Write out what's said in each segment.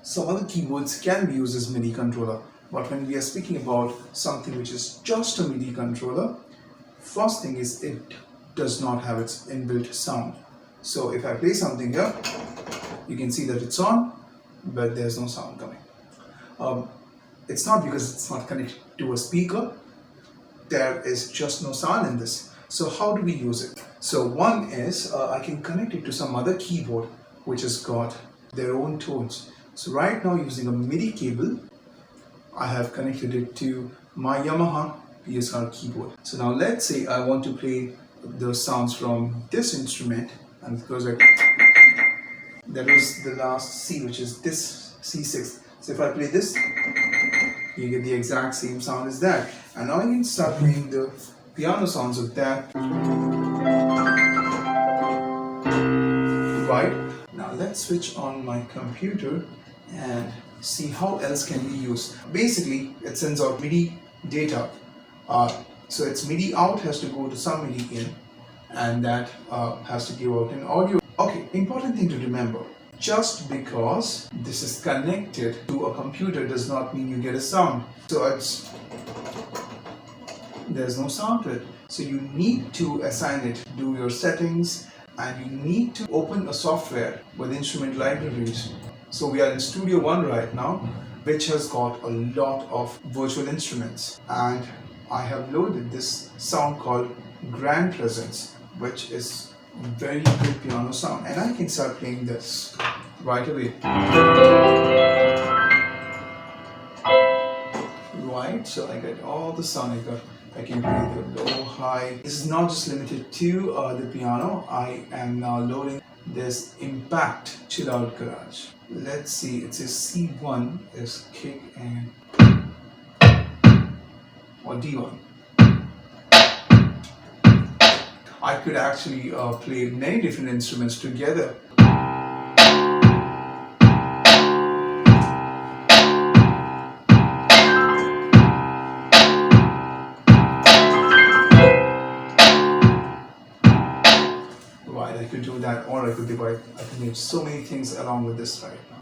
Some other keyboards can be used as MIDI controller, but when we are speaking about something which is just a MIDI controller, first thing is it does not have its inbuilt sound. So if I play something here, you can see that it's on, but there's no sound coming. It's not because it's not connected to a speaker, there is just no sound in this. So how do we use it? So one is I can connect it to some other keyboard which has got their own tones. So right now, using a MIDI cable, I have connected it to my Yamaha PSR keyboard. So now let's say I want to play the sounds from this instrument, and it goes like that was the last C, which is this C6. So if I play this, you get the exact same sound as that. And now I can start playing the piano sounds of that. Right? Now let's switch on my computer and see how else can be used. Basically, it sends out MIDI data. So its MIDI out has to go to some MIDI in, and that has to give out an audio. Okay, important thing to remember. Just because this is connected to a computer does not mean you get a sound. So there's no sound to it. So you need to assign it, do your settings, and you need to open a software with instrument libraries. So we are in Studio One right now, which has got a lot of virtual instruments. And I have loaded this sound called Grand Presence, which is very good piano sound. And I can start playing this right away. Right, so I get all the sound. I can play the low, high. This is not just limited to the piano. I am now loading this Impact Chill Out Garage. Let's see, it says C1 is kick and or D1. I could actually play many different instruments together. Right, I could do that, or I could make so many things along with this right now.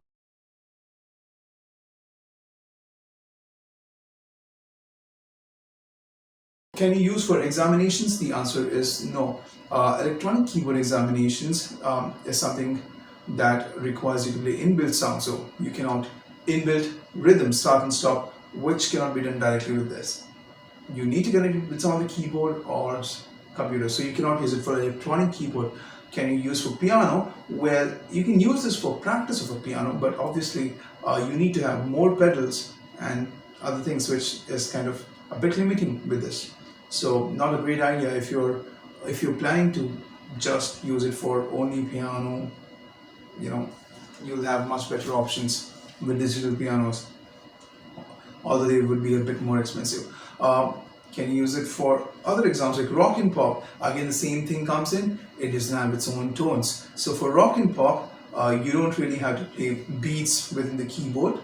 Can you use for examinations? The answer is no. Electronic keyboard examinations is something that requires you to play inbuilt sound. So you cannot inbuilt rhythm, start and stop, which cannot be done directly with this. You need to connect it with some other keyboard or computer. So you cannot use it for electronic keyboard. Can you use for piano? Well, you can use this for practice of a piano, but obviously you need to have more pedals and other things, which is kind of a bit limiting with this. So not a great idea if you're planning to just use it for only piano. You'll have much better options with digital pianos, although they would be a bit more expensive. Can you use it for other exams like rock and pop? Again, the same thing comes in. It doesn't have its own tones. So for rock and pop, you don't really have to play beats within the keyboard.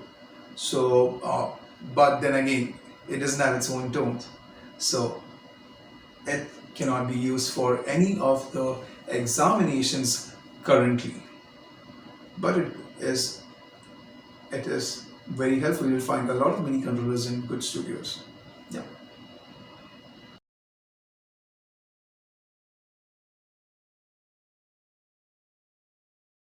So, but then again, it doesn't have its own tones. So it cannot be used for any of the examinations currently. But it is very helpful. You'll find a lot of MIDI controllers in good studios. Yeah.